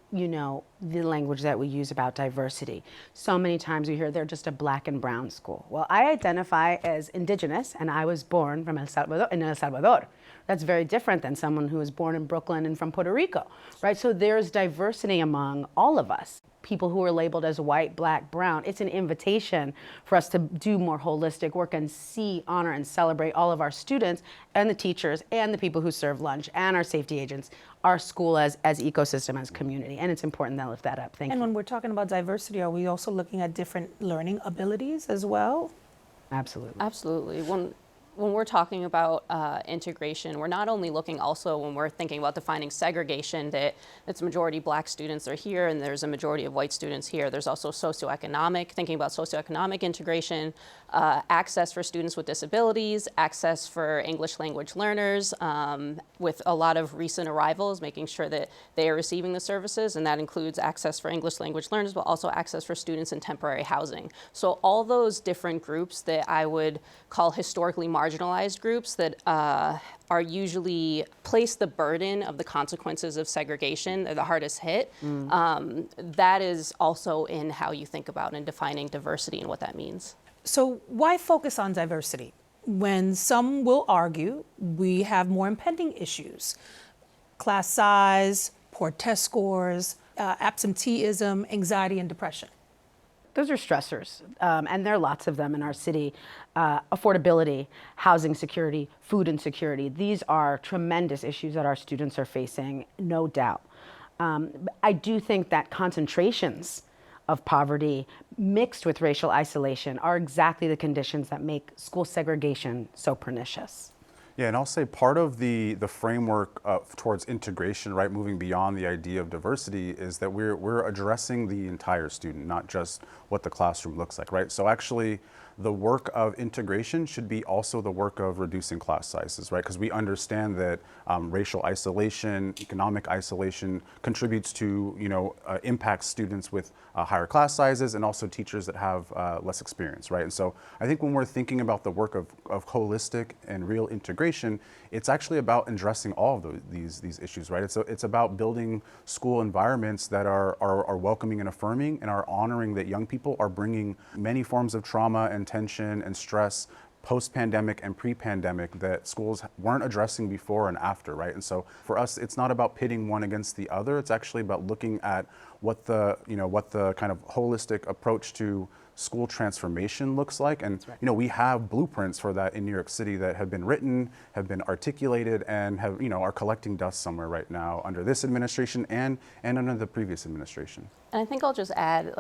the language that we use about diversity. So many times we hear they're just a black and brown school. Well, I identify as indigenous, and I was born from in El Salvador. That's very different than someone who was born in Brooklyn and from Puerto Rico, right? So there's diversity among all of us. People who are labeled as white, black, brown. It's an invitation for us to do more holistic work and see, honor, and celebrate all of our students and the teachers and the people who serve lunch and our safety agents, our school as ecosystem, as community. And it's important to lift that up. Thank you. And when we're talking about diversity, are we also looking at different learning abilities as well? Absolutely. Absolutely. When we're talking about integration, we're not only looking also when we're thinking about defining segregation that it's a majority black students are here and there's a majority of white students here. There's also socioeconomic, thinking about socioeconomic integration, access for students with disabilities, access for English language learners, with a lot of recent arrivals, making sure that they are receiving the services, and that includes access for English language learners, but also access for students in temporary housing. So all those different groups that I would call historically marginalized groups that are usually place the burden of the consequences of segregation, they're the hardest hit. That is also in how you think about and defining diversity and what that means. So why focus on diversity when some will argue we have more impending issues? Class size, poor test scores, absenteeism, anxiety, and depression. Those are stressors, and there are lots of them in our city. Affordability, housing security, food insecurity. These are tremendous issues that our students are facing, no doubt. I do think that concentrations of poverty mixed with racial isolation are exactly the conditions that make school segregation so pernicious. Yeah, and I'll say part of the framework towards integration, right, moving beyond the idea of diversity, is that we're addressing the entire student, not just what the classroom looks like, right? So actually, the work of integration should be also the work of reducing class sizes, right? Because we understand that racial isolation, economic isolation contributes to, impacts students with higher class sizes and also teachers that have less experience, right? And so I think when we're thinking about the work of holistic and real integration, it's actually about addressing all of these issues, right? It's about building school environments that are welcoming and affirming and are honoring that young people are bringing many forms of trauma and tension and stress post-pandemic and pre-pandemic that schools weren't addressing before and after, right? And so for us, it's not about pitting one against the other. It's actually about looking at what the kind of holistic approach to school transformation looks like. And we have blueprints for that in New York City that have been written, have been articulated, and have are collecting dust somewhere right now under this administration and under the previous administration. And I think I'll just add,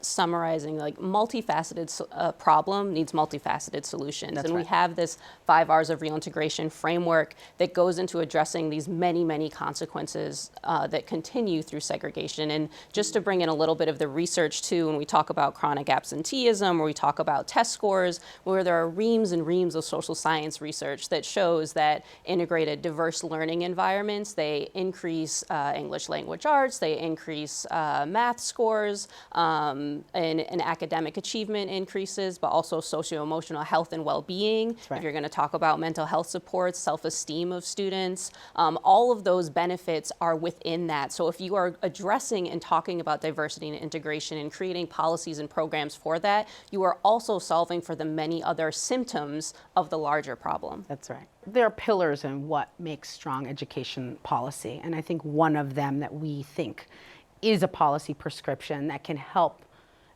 summarizing, like multifaceted problem needs multifaceted solutions. That's and we right. have this 5 R's of real integration framework that goes into addressing these many, many consequences that continue through segregation. And just to bring in a little bit of the research too, when we talk about chronic absenteeism, or we talk about test scores, where there are reams and reams of social science research that shows that integrated diverse learning environments, they increase English language arts, they increase math scores, and academic achievement increases, but also socio-emotional health and well-being. Right. If you're going to talk about mental health supports, self-esteem of students, all of those benefits are within that. So if you are addressing and talking about diversity and integration and creating policies and programs for that, you are also solving for the many other symptoms of the larger problem. That's right. There are pillars in what makes strong education policy, and I think one of them that we think is a policy prescription that can help,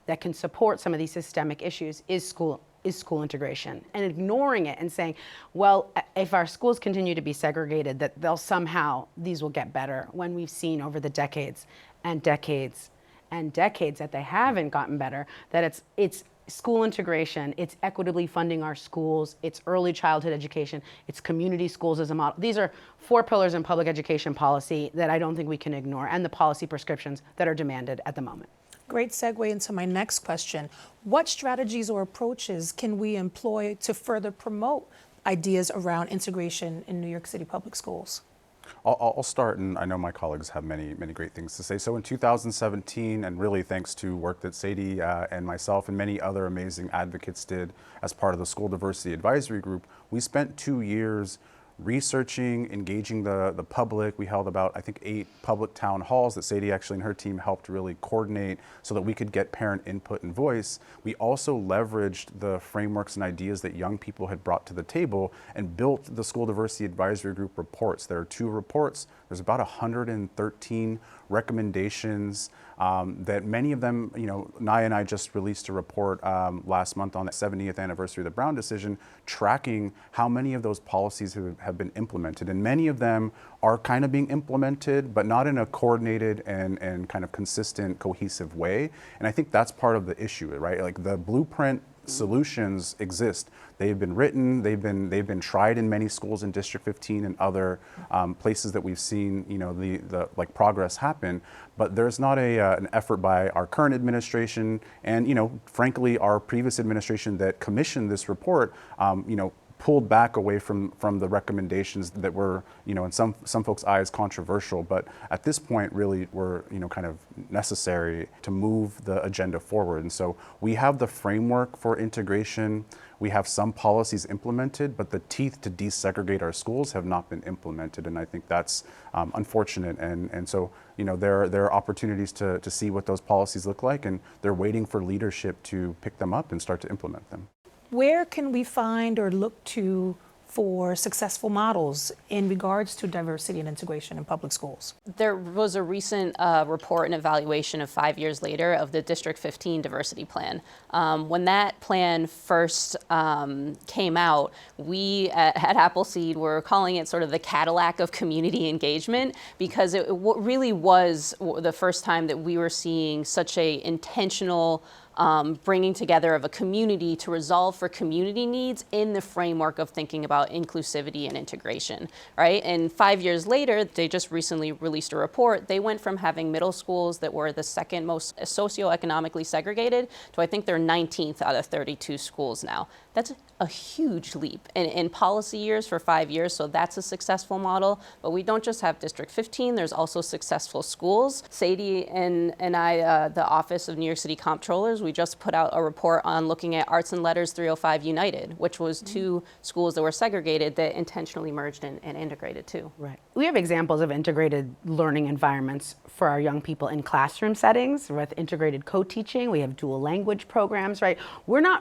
that can support some of these systemic issues is school integration. And ignoring it and saying, well, if our schools continue to be segregated, that they'll somehow, these will get better, when we've seen over the decades and decades and decades that they haven't gotten better, that it's school integration, it's equitably funding our schools, it's early childhood education, it's community schools as a model. These are 4 pillars in public education policy that I don't think we can ignore, and the policy prescriptions that are demanded at the moment. Great segue into my next question. What strategies or approaches can we employ to further promote ideas around integration in New York City public schools? I'll start, and I know my colleagues have many great things to say. So in 2017, and really thanks to work that Sadie and myself and many other amazing advocates did as part of the School Diversity Advisory Group, we spent 2 years researching, engaging the public. We held about, I think, 8 public town halls that Sadie actually and her team helped really coordinate so that we could get parent input and voice. We also leveraged the frameworks and ideas that young people had brought to the table and built the School Diversity Advisory Group reports. There are 2 reports. There's about 113 recommendations that many of them, Naila and I just released a report last month on the 70th anniversary of the Brown decision, tracking how many of those policies have been implemented. And many of them are kind of being implemented, but not in a coordinated and kind of consistent, cohesive way. And I think that's part of the issue, right? Like the blueprint solutions exist. They've been written, they've been tried in many schools in District 15 and other places that we've seen, the progress happen. But there's not an effort by our current administration and, frankly, our previous administration that commissioned this report, pulled back away from the recommendations that were, in some folks' eyes controversial, but at this point really were, kind of necessary to move the agenda forward. And so we have the framework for integration. We have some policies implemented, but the teeth to desegregate our schools have not been implemented. And I think that's unfortunate. And so, there are opportunities to see what those policies look like, and they're waiting for leadership to pick them up and start to implement them. Where can we find or look to for successful models in regards to diversity and integration in public schools? There was a recent report and evaluation of 5 years later of the District 15 Diversity Plan. When that plan first came out, we at Appleseed were calling it sort of the Cadillac of community engagement, because it really was the first time that we were seeing such a intentional bringing together of a community to resolve for community needs in the framework of thinking about inclusivity and integration, right? And 5 years later, they just recently released a report. They went from having middle schools that were the second most socioeconomically segregated to, I think, they're 19th out of 32 schools now. That's a huge leap in policy years for 5 years, so that's a successful model. But we don't just have District 15, there's also successful schools. Sadie and I, the Office of New York City Comptrollers, we just put out a report on looking at Arts and Letters 305 United, which was 2 schools that were segregated that intentionally merged and integrated too. Right. We have examples of integrated learning environments for our young people in classroom settings with integrated co-teaching. We have dual language programs, right?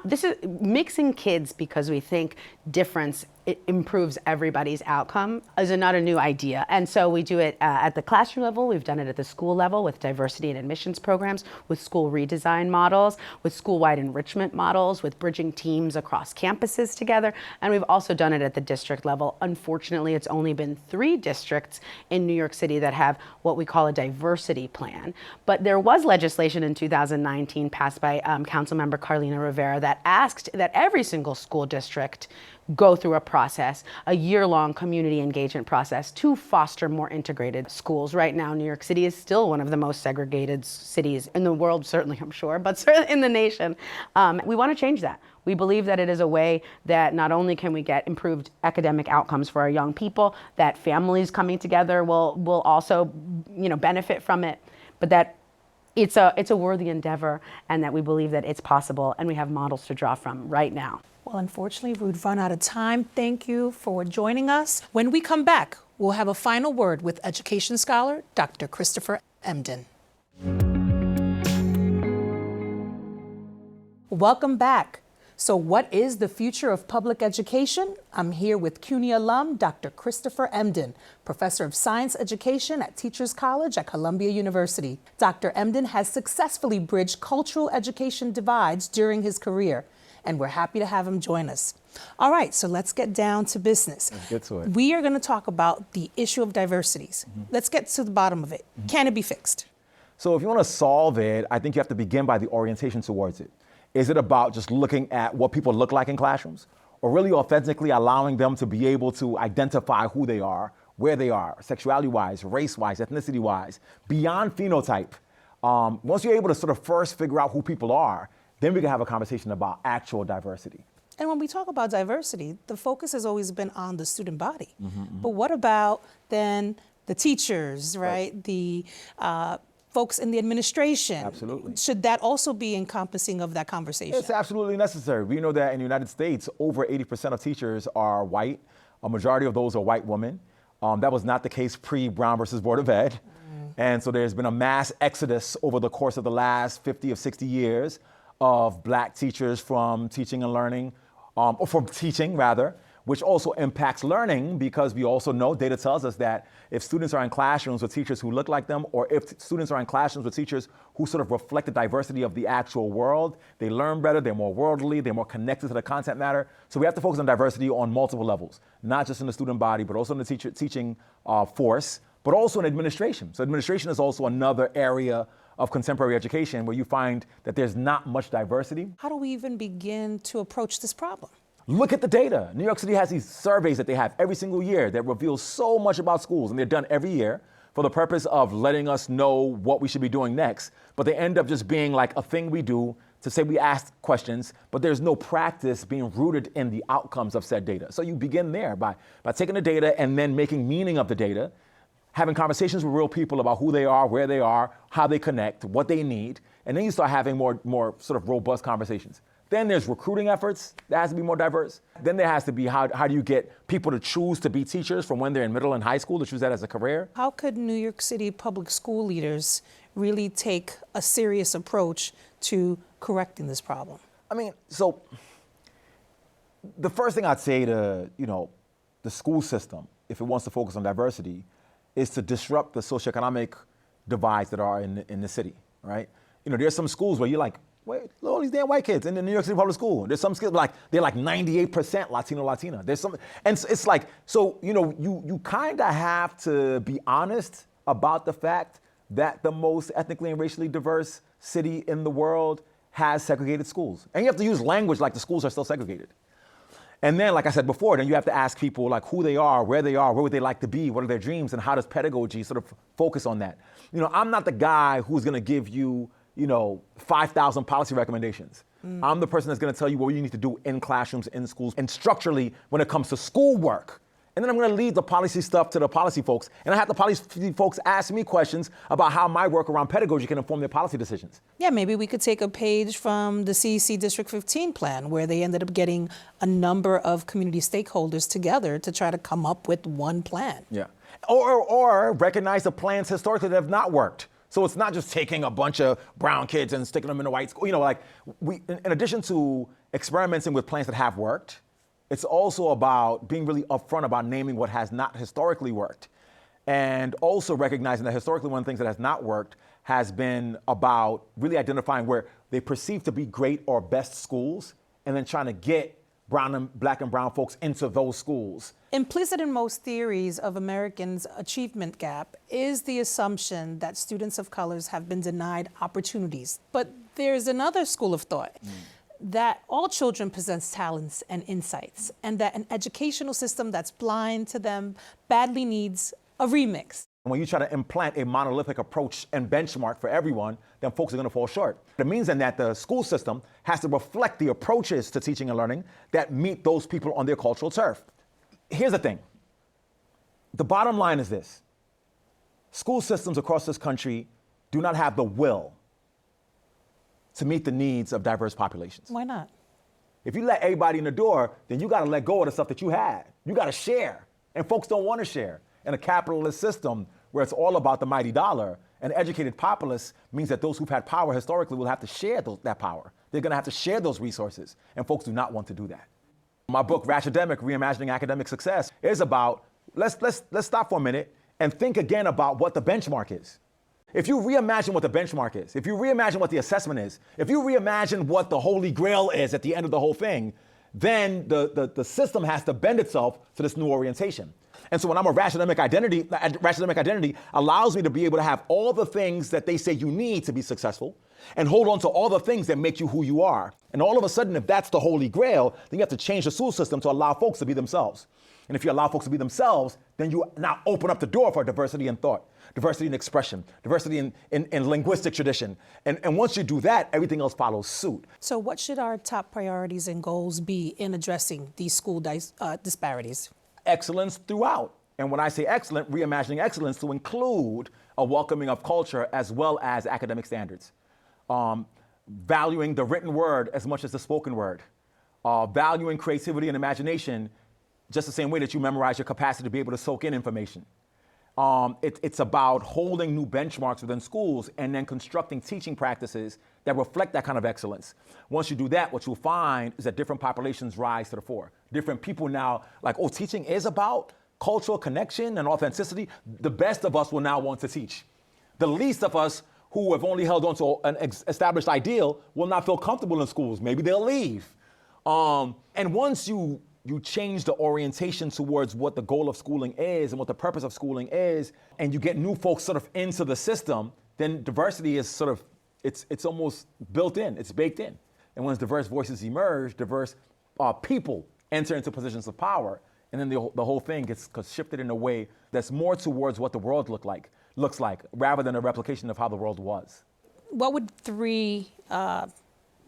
This is mixing kids because we think difference it improves everybody's outcome is not a new idea. And so we do it at the classroom level, we've done it at the school level with diversity and admissions programs, with school redesign models, with school-wide enrichment models, with bridging teams across campuses together, and we've also done it at the district level. Unfortunately, it's only been 3 districts in New York City that have what we call a diversity plan. But there was legislation in 2019 passed by Councilmember Carlina Rivera that asked that every single school district go through a process, a year-long community engagement process to foster more integrated schools. Right now, New York City is still one of the most segregated cities in the world, certainly, I'm sure, but certainly in the nation. We want to change that. We believe that it is a way that not only can we get improved academic outcomes for our young people, that families coming together will also, benefit from it, but that it's a worthy endeavor, and that we believe that it's possible, and we have models to draw from right now. Well, unfortunately, we've run out of time. Thank you for joining us. When we come back, we'll have a final word with education scholar Dr. Christopher Emdin. Welcome back. So what is the future of public education? I'm here with CUNY alum Dr. Christopher Emdin, professor of science education at Teachers College at Columbia University. Dr. Emdin has successfully bridged cultural education divides during his career, and we're happy to have him join us. All right, so let's get down to business. Let's get to it. We are going to talk about the issue of diversities. Let's get to the bottom of it. Can it be fixed? So if you want to solve it, I think you have to begin by the orientation towards it. Is it about just looking at what people look like in classrooms, or really authentically allowing them to be able to identify who they are, where they are, sexuality-wise, race-wise, ethnicity-wise, beyond phenotype? Once you're able to sort of first figure out who people are, then we can have a conversation about actual diversity. And when we talk about diversity, the focus has always been on the student body. But what about then the teachers, right? The folks in the administration? Absolutely. Should that also be encompassing of that conversation? It's absolutely necessary. We know that in the United States, over 80% of teachers are white. A majority of those are white women. That was not the case pre-Brown versus Board of Ed. And so there's been a mass exodus over the course of the last 50 or 60 years of black teachers from teaching and learning, or from teaching rather, which also impacts learning, because we also know data tells us that if students are in classrooms with teachers who look like them, or if students are in classrooms with teachers who sort of reflect the diversity of the actual world, they learn better, they're more worldly, they're more connected to the content matter. So we have to focus on diversity on multiple levels, not just in the student body, but also in the teaching force, but also in administration. So administration is also another area of contemporary education where you find that there's not much diversity. How do we even begin to approach this problem? Look at the data. New York City has these surveys that they have every single year that reveal so much about schools, and they're done every year for the purpose of letting us know what we should be doing next. But they end up just being like a thing we do to say we ask questions, but there's no practice being rooted in the outcomes of said data. So you begin there by taking the data and then making meaning of the data, having conversations with real people about who they are, where they are, how they connect, what they need, and then you start having more sort of robust conversations. Then there's recruiting efforts that has to be more diverse. Then there has to be how do you get people to choose to be teachers from when they're in middle and high school, to choose that as a career? How could New York City public school leaders really take a serious approach to correcting this problem? I mean, so the first thing I'd say to, the school system, if it wants to focus on diversity, is to disrupt the socioeconomic divides that are in the city, right? There's some schools where you're like, wait, look at all these damn white kids in the New York City public school. There's some schools they're like 98% Latino. There's some, and it's like, so, you kind of have to be honest about the fact that the most ethnically and racially diverse city in the world has segregated schools. And you have to use language like the schools are still segregated. And then, like I said before, then you have to ask people like who they are, where would they like to be, what are their dreams, and how does pedagogy sort of focus on that? I'm not the guy who's gonna give you, 5,000 policy recommendations. I'm the person that's gonna tell you what you need to do in classrooms, in schools, and structurally when it comes to schoolwork. And then I'm gonna leave the policy stuff to the policy folks. And I have the policy folks ask me questions about how my work around pedagogy can inform their policy decisions. Yeah, maybe we could take a page from the CEC District 15 plan, where they ended up getting a number of community stakeholders together to try to come up with one plan. Yeah, or recognize the plans historically that have not worked. So it's not just taking a bunch of brown kids and sticking them in a white school. In addition to experimenting with plans that have worked, It's also about being really upfront about naming what has not historically worked. And also recognizing that historically one of the things that has not worked has been about really identifying where they perceive to be great or best schools and then trying to get black and brown folks into those schools. Implicit in most theories of Americans' achievement gap is the assumption that students of colors have been denied opportunities. But there's another school of thought that all children possess talents and insights, and that an educational system that's blind to them badly needs a remix. When you try to implant a monolithic approach and benchmark for everyone, then folks are going to fall short. It means then that the school system has to reflect the approaches to teaching and learning that meet those people on their cultural turf. Here's the thing. The bottom line is this. School systems across this country do not have the will to meet the needs of diverse populations. Why not? If you let everybody in the door, then you got to let go of the stuff that you had. You got to share, and folks don't want to share. In a capitalist system where it's all about the mighty dollar, an educated populace means that those who've had power historically will have to share that power. They're going to have to share those resources, and folks do not want to do that. My book, Ratchetemic, Reimagining Academic Success, is about, let's stop for a minute and think again about what the benchmark is. If you reimagine what the benchmark is, if you reimagine what the assessment is, if you reimagine what the holy grail is at the end of the whole thing, then the system has to bend itself to this new orientation. And so when I'm a ratchetemic identity allows me to be able to have all the things that they say you need to be successful and hold on to all the things that make you who you are. And all of a sudden, if that's the holy grail, then you have to change the school system to allow folks to be themselves. And if you allow folks to be themselves, then you now open up the door for diversity in thought, diversity in expression, diversity in linguistic tradition. And once you do that, everything else follows suit. So what should our top priorities and goals be in addressing these school disparities? Excellence throughout. And when I say excellent, reimagining excellence to include a welcoming of culture as well as academic standards. Valuing the written word as much as the spoken word. Valuing creativity and imagination just the same way that you memorize your capacity to be able to soak in information. It's about holding new benchmarks within schools and then constructing teaching practices that reflect that kind of excellence. Once you do that, what you'll find is that different populations rise to the fore. Different people now, like, oh, teaching is about cultural connection and authenticity. The best of us will now want to teach. The least of us who have only held on to an established ideal will not feel comfortable in schools. Maybe they'll leave. And once you change the orientation towards what the goal of schooling is and what the purpose of schooling is, and you get new folks sort of into the system, then diversity is sort of, it's almost built in, it's baked in. And once diverse voices emerge, diverse people enter into positions of power, and then the whole thing gets shifted in a way that's more towards what the world looks like, rather than a replication of how the world was. What would three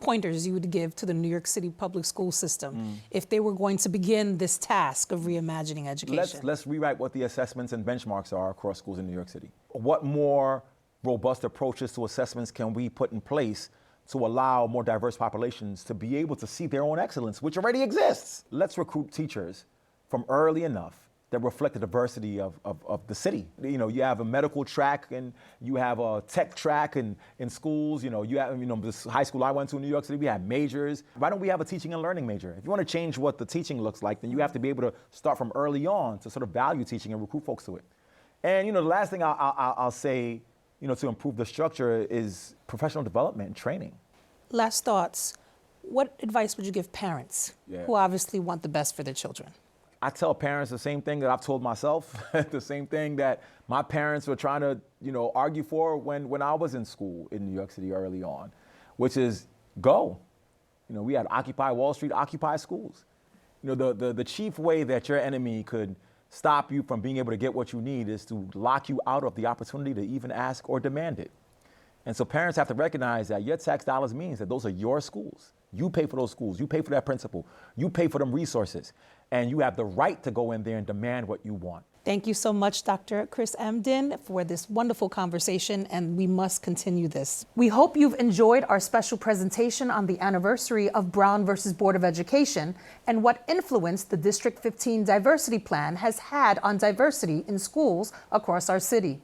pointers you would give to the New York City public school system if they were going to begin this task of reimagining education? Let's rewrite what the assessments and benchmarks are across schools in New York City. What more robust approaches to assessments can we put in place to allow more diverse populations to be able to see their own excellence, which already exists? Let's recruit teachers from early enough that reflect the diversity of the city. You know, you have a medical track and you have a tech track in schools. You have, this high school I went to in New York City, we had majors. Why don't we have a teaching and learning major? If you want to change what the teaching looks like, then you have to be able to start from early on to sort of value teaching and recruit folks to it. And, the last thing I'll say, to improve the structure is professional development and training. Last thoughts. What advice would you give parents who obviously want the best for their children? I tell parents the same thing that I've told myself, the same thing that my parents were trying to, argue for when I was in school in New York City early on, which is go. We had Occupy Wall Street, Occupy schools. The chief way that your enemy could stop you from being able to get what you need is to lock you out of the opportunity to even ask or demand it. And so parents have to recognize that your tax dollars means that those are your schools. You pay for those schools. You pay for that principal. You pay for them resources. And you have the right to go in there and demand what you want. Thank you so much, Dr. Chris Emdin, for this wonderful conversation, and we must continue this. We hope you've enjoyed our special presentation on the anniversary of Brown versus Board of Education and what influence the District 15 Diversity Plan has had on diversity in schools across our city.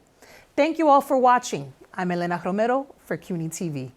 Thank you all for watching. I'm Elena Romero for CUNY TV.